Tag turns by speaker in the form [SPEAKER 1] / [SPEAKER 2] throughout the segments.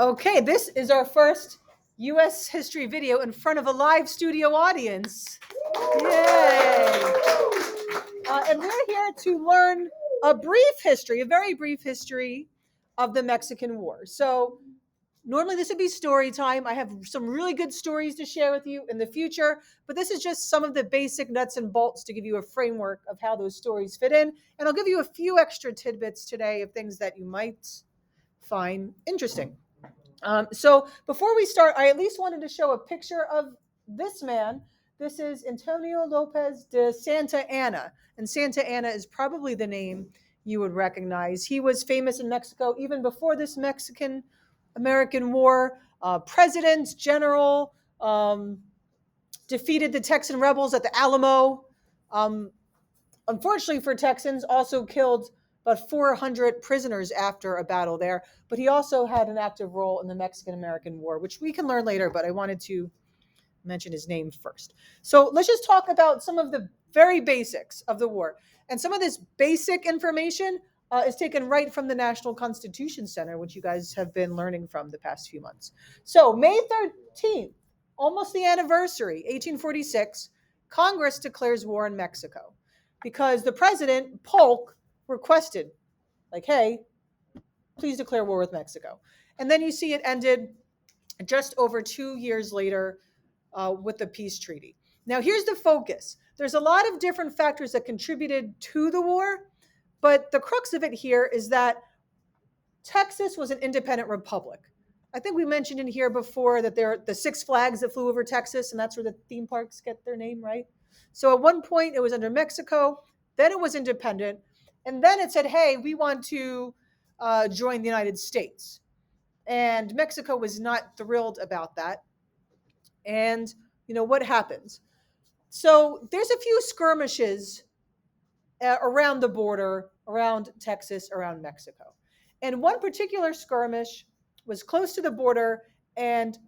[SPEAKER 1] Okay, this is our first U.S. history video in front of a live studio audience. Yay! And we're here to learn a very brief history of the Mexican War. So normally this would be story time. I have some really good stories to share with you in the future, but this is just some of the basic nuts and bolts to give you a framework of how those stories fit in. And I'll give you a few extra tidbits today of things that you might find interesting. So before we start, I at least wanted to show a picture of this man. This is Antonio Lopez de Santa Anna. And Santa Anna is probably the name you would recognize. He was famous in Mexico even before this Mexican American War. President, general, defeated the Texan rebels at the Alamo. Um, Unfortunately for Texans, also killed about 400 prisoners after a battle there. But he also had an active role in the Mexican American War, which we can learn later, but I wanted to mention his name first. So let's just talk about some of the very basics of the war. And some of this basic information is taken right from the National Constitution Center, which you guys have been learning from the past few months. So May 13th, almost the anniversary, 1846, Congress declares war in Mexico because the president, Polk, requested, like, hey, please declare war with Mexico. And then you see it ended just over 2 years later with the peace treaty. Now, here's the focus. There's a lot of different factors that contributed to the war, but the crux of it here is that Texas was an independent republic. I think we mentioned in here before that there are the Six Flags that flew over Texas, and that's where the theme parks get their name, right? So at one point it was under Mexico, then it was independent, and then it said, hey, we want to join the United States. And Mexico was not thrilled about that. And what happens? So there's a few skirmishes around the border, around Texas, around Mexico. And one particular skirmish was close to the border, and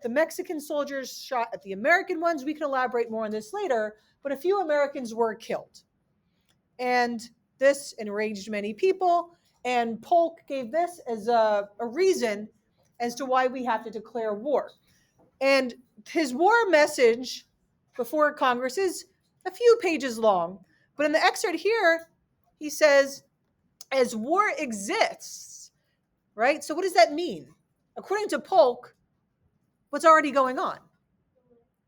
[SPEAKER 1] the Mexican soldiers shot at the American ones. We can elaborate more on this later, but a few Americans were killed. And this enraged many people, and Polk gave this as a reason as to why we have to declare war. And his war message before Congress is a few pages long, but in the excerpt here, he says, as war exists, right? So what does that mean? According to Polk, what's already going on?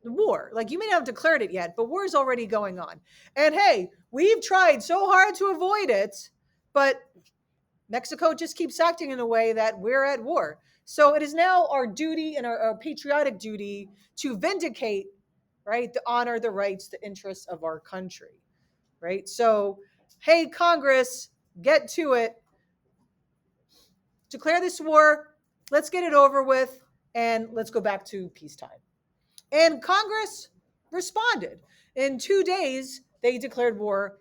[SPEAKER 1] The war. Like, you may not have declared it yet, but war is already going on. And hey, we've tried so hard to avoid it, but Mexico just keeps acting in a way that we're at war. So it is now our duty and our patriotic duty to vindicate, right, the honor, the rights, the interests of our country, right? So, hey, Congress, get to it. Declare this war. Let's get it over with, and let's go back to peacetime. And Congress responded. In 2 days, they declared war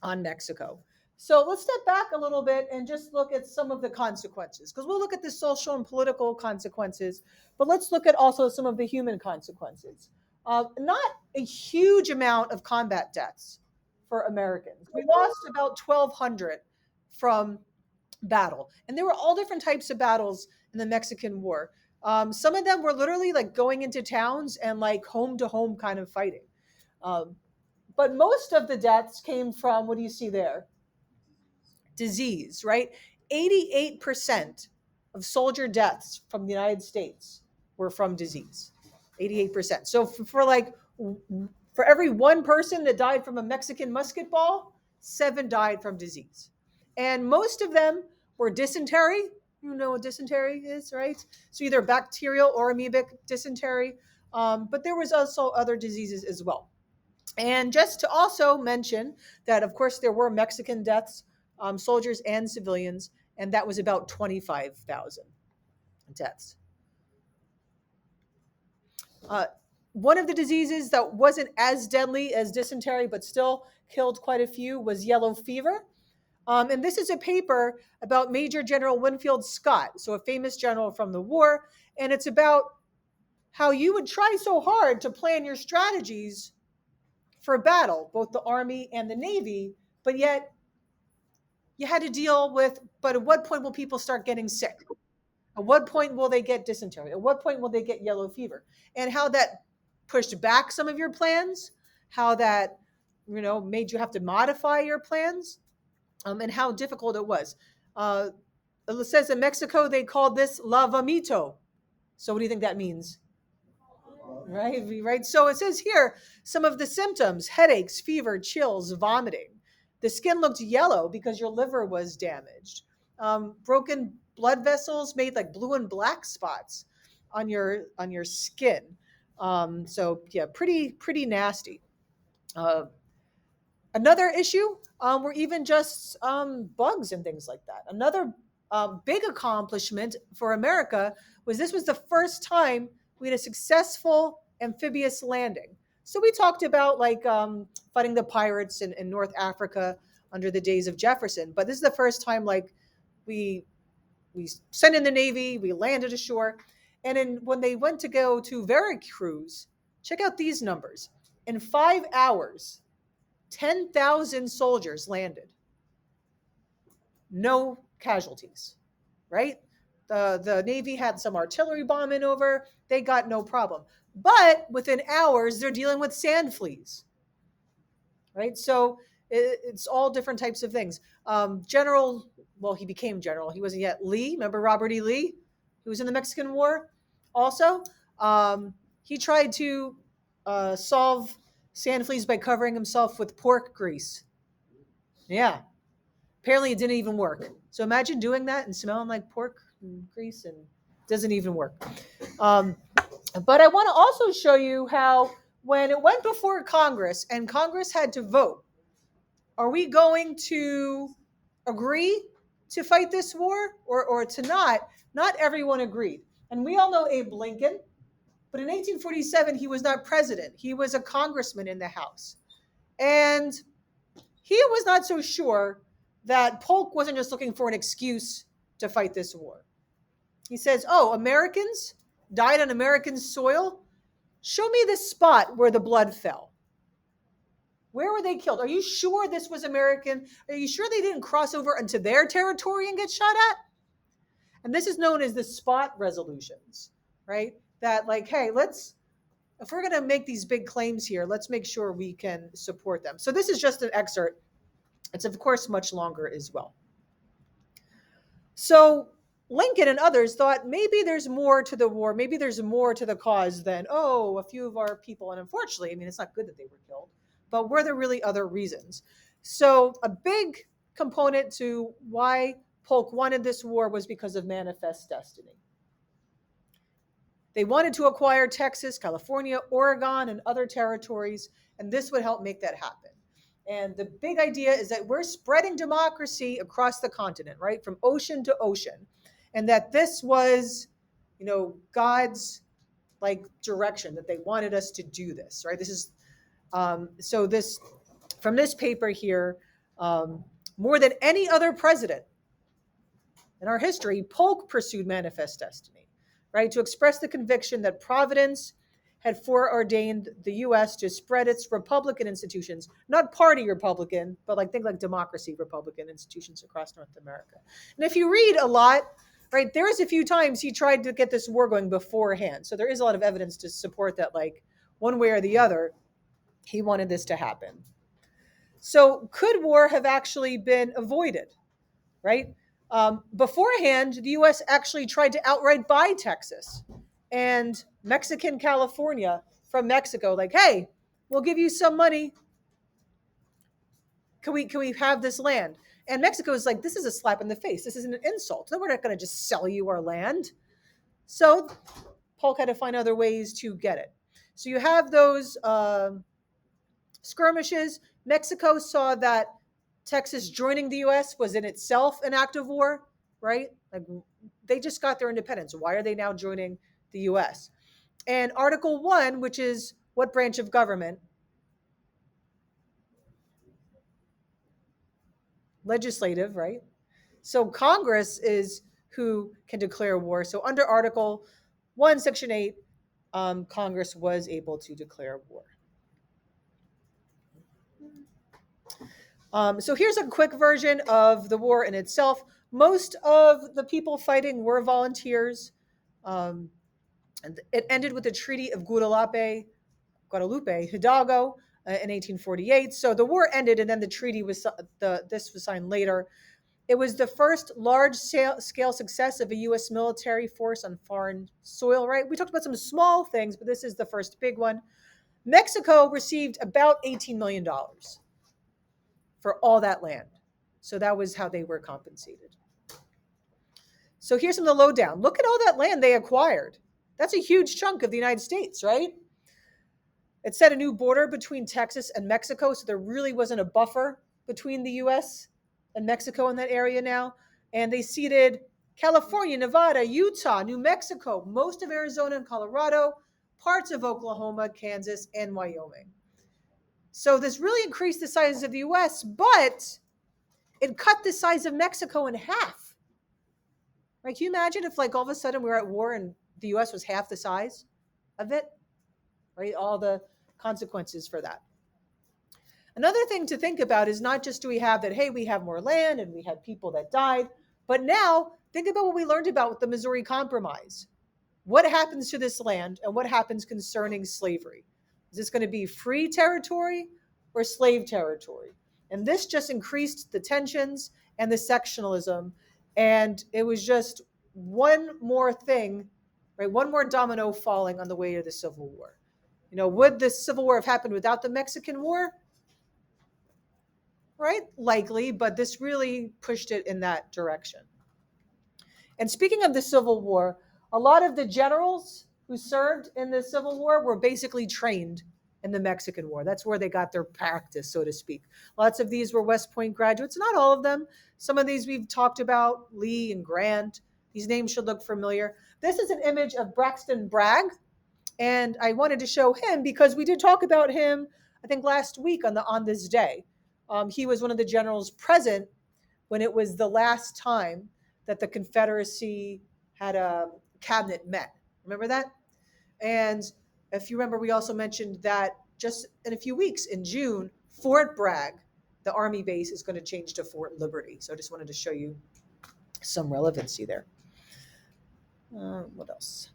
[SPEAKER 1] on Mexico. So let's step back a little bit and just look at some of the consequences, because we'll look at the social and political consequences, but let's look at also some of the human consequences. Not a huge amount of combat deaths for Americans. We lost about 1,200 from battle, and there were all different types of battles in the Mexican War. Some of them were literally like going into towns and like home to home kind of fighting. Um, but most of the deaths came from, what do you see there? Disease, right? 88% of soldier deaths from the United States were from disease. 88%. So for every one person that died from a Mexican musket ball, 7 died from disease. And most of them were dysentery. You know what dysentery is, right? So either bacterial or amoebic dysentery. But there was also other diseases as well. And just to also mention that, of course, there were Mexican deaths, soldiers and civilians, and that was about 25,000 deaths. One of the diseases that wasn't as deadly as dysentery, but still killed quite a few, was yellow fever. And this is a paper about Major General Winfield Scott, so a famous general from the war. And it's about how you would try so hard to plan your strategies for battle, both the Army and the Navy, but yet you had to deal with, but at what point will people start getting sick? At what point will they get dysentery? At what point will they get yellow fever? And how that pushed back some of your plans, how that made you have to modify your plans, and how difficult it was. It says in Mexico they called this la vomito. So what do you think that means? Right. So it says here some of the symptoms: headaches, fever, chills, vomiting. The skin looked yellow because your liver was damaged. Broken blood vessels made like blue and black spots on your skin. So yeah, pretty nasty. Uh, Another issue were even just bugs and things like that. Another big accomplishment for America was this was the first time we had a successful amphibious landing. So we talked about like fighting the pirates in North Africa under the days of Jefferson, but this is the first time like we we sent in the Navy, we landed ashore, and when they went to go to Veracruz, check out these numbers. In 5 hours, 10,000 soldiers landed. No casualties, right? The Navy had some artillery bombing over. They got no problem. But within hours, they're dealing with sand fleas, right? So it's all different types of things. General, well, he became general. He wasn't yet Lee. Remember Robert E. Lee, who was in the Mexican War also? He tried to solve sand fleas by covering himself with pork grease. Yeah. Apparently it didn't even work. So imagine doing that and smelling like pork and grease, and it doesn't even work. But I want to also show you how when it went before Congress and Congress had to vote, are we going to agree to fight this war or to not? Not everyone agreed. And we all know Abe Lincoln, but in 1847, he was not president. He was a congressman in the House. And he was not so sure that Polk wasn't just looking for an excuse to fight this war. He says, "Oh, Americans died on American soil? Show me the spot where the blood fell. Where were they killed? Are you sure this was American? Are you sure they didn't cross over into their territory and get shot at?" And this is known as the spot resolutions, right? That like, hey, if we're going to make these big claims here, let's make sure we can support them. So this is just an excerpt. It's of course much longer as well. So Lincoln and others thought maybe there's more to the war, maybe there's more to the cause than, oh, a few of our people. And unfortunately, I mean, it's not good that they were killed, but were there really other reasons? So a big component to why Polk wanted this war was because of manifest destiny. They wanted to acquire Texas, California, Oregon, and other territories, and this would help make that happen. And the big idea is that we're spreading democracy across the continent, right? From ocean to ocean. And that this was, God's like direction, that they wanted us to do this, right? This is, so this, from this paper here, more than any other president in our history, Polk pursued manifest destiny, right? To express the conviction that Providence had foreordained the U.S. to spread its Republican institutions, not party Republican, but think like democracy Republican institutions across North America. And if you read a lot, right, there's a few times he tried to get this war going beforehand. So there is a lot of evidence to support that, like one way or the other, he wanted this to happen. So could war have actually been avoided, right? Beforehand, the U.S. actually tried to outright buy Texas and Mexican California from Mexico. Like, hey, we'll give you some money. Can we have this land? And Mexico is like, this is a slap in the face. This is an insult. No, we're not going to just sell you our land. So Polk had to find other ways to get it. So you have those skirmishes. Mexico saw that Texas joining the U.S. was in itself an act of war, right? Like they just got their independence. Why are they now joining the U.S.? And Article 1, which is what branch of government? Legislative, right? So Congress is who can declare war. So under Article 1, Section 8, Congress was able to declare war. So here's a quick version of the war in itself. Most of the people fighting were volunteers. Um, and it ended with the Treaty of Guadalupe Hidalgo in 1848. So the war ended, and then the treaty was this was signed later. It was the first large scale success of a U.S. military force on foreign soil. Right? We talked about some small things, but this is the first big one. Mexico received about $18 million for all that land. So that was how they were compensated. So here's some of the lowdown. Look at all that land they acquired. That's a huge chunk of the United States, right? It set a new border between Texas and Mexico, so there really wasn't a buffer between the US and Mexico in that area now. And they ceded California, Nevada, Utah, New Mexico, most of Arizona and Colorado, parts of Oklahoma, Kansas, and Wyoming. So this really increased the size of the US, but it cut the size of Mexico in half. Right? Can you imagine if, like, all of a sudden we were at war and the US was half the size of it? Right? All the consequences for that. Another thing to think about is not just do we have that, hey, we have more land and we had people that died, but now think about what we learned about with the Missouri Compromise. What happens to this land and what happens concerning slavery? Is this going to be free territory or slave territory? And this just increased the tensions and the sectionalism. And it was just one more thing, right? One more domino falling on the way to the Civil War. Would the Civil War have happened without the Mexican War? Right? Likely, but this really pushed it in that direction. And speaking of the Civil War, a lot of the generals who served in the Civil War were basically trained in the Mexican War. That's where they got their practice, so to speak. Lots of these were West Point graduates, not all of them. Some of these we've talked about, Lee and Grant. These names should look familiar. This is an image of Braxton Bragg, and I wanted to show him because we did talk about him, I think, last week on this day. He was one of the generals present when it was the last time that the Confederacy had a cabinet met. Remember that? And if you remember, we also mentioned that just in a few weeks, in June, Fort Bragg, the Army base, is going to change to Fort Liberty. So I just wanted to show you some relevancy there. What else?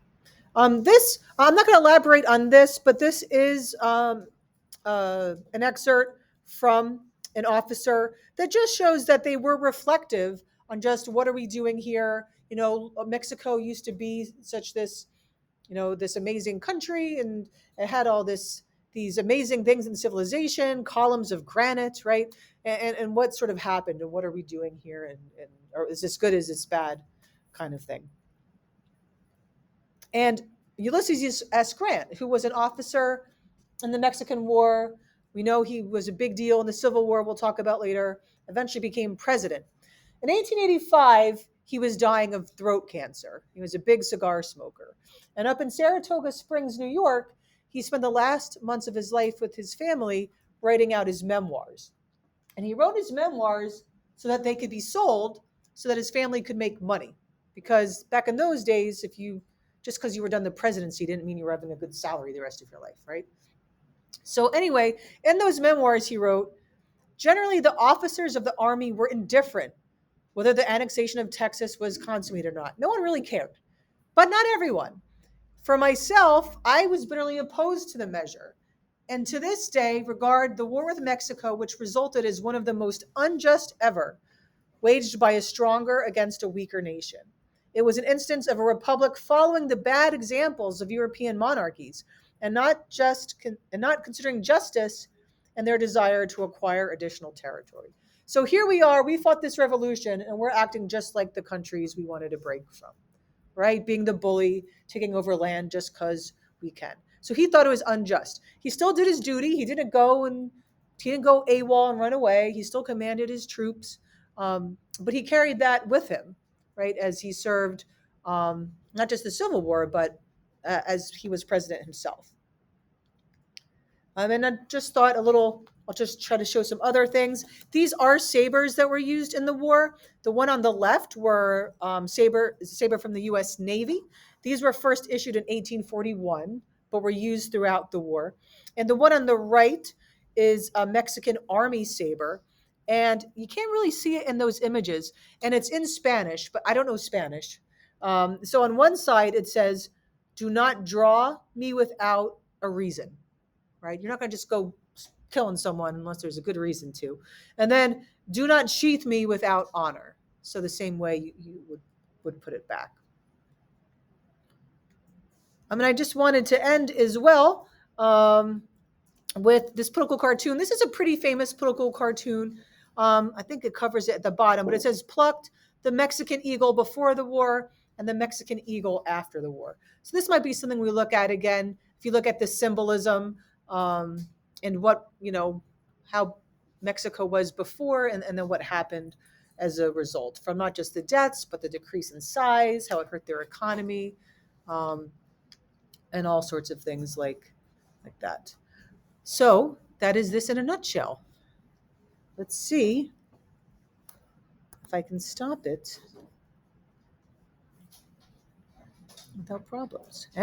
[SPEAKER 1] This, I'm not going to elaborate on this, but this is an excerpt from an officer that just shows that they were reflective on just what are we doing here. Mexico used to be such this, this amazing country, and it had all these amazing things in civilization, columns of granite, right? And what sort of happened, and what are we doing here, and or is this good, is this bad, kind of thing. And Ulysses S. Grant, who was an officer in the Mexican War, we know he was a big deal in the Civil War, we'll talk about later, eventually became president. In 1885, he was dying of throat cancer. He was a big cigar smoker. And up in Saratoga Springs, New York, he spent the last months of his life with his family writing out his memoirs. And he wrote his memoirs so that they could be sold so that his family could make money. Because back in those days, just because you were done the presidency didn't mean you were having a good salary the rest of your life, right? So anyway, in those memoirs he wrote, generally the officers of the Army were indifferent whether the annexation of Texas was consummated or not. No one really cared, but not everyone. For myself, I was bitterly opposed to the measure, and to this day regard the war with Mexico, which resulted as one of the most unjust ever, waged by a stronger against a weaker nation. It was an instance of a republic following the bad examples of European monarchies, and not considering justice and their desire to acquire additional territory. So here we are, we fought this revolution, and we're acting just like the countries we wanted to break from, right? Being the bully, taking over land just because we can. So he thought it was unjust. He still did his duty. He didn't go AWOL and run away. He still commanded his troops, but he carried that with him, right? As he served not just the Civil War, but as he was president himself. And I just thought I'll just try to show some other things. These are sabers that were used in the war. The one on the left were saber from the U.S. Navy. These were first issued in 1841, but were used throughout the war. And the one on the right is a Mexican Army saber. And you can't really see it in those images. And it's in Spanish, but I don't know Spanish. So on one side, it says, do not draw me without a reason, right? You're not going to just go killing someone unless there's a good reason to. And then, do not sheath me without honor. So the same way you would put it back. I mean, I just wanted to end as well with this political cartoon. This is a pretty famous political cartoon. I think it covers it at the bottom, but it says, plucked the Mexican eagle before the war and the Mexican eagle after the war. So this might be something we look at again. If you look at the symbolism and what, how Mexico was before and then what happened as a result from not just the deaths, but the decrease in size, how it hurt their economy, and all sorts of things like that. So that is this in a nutshell. Let's see if I can stop it without problems. And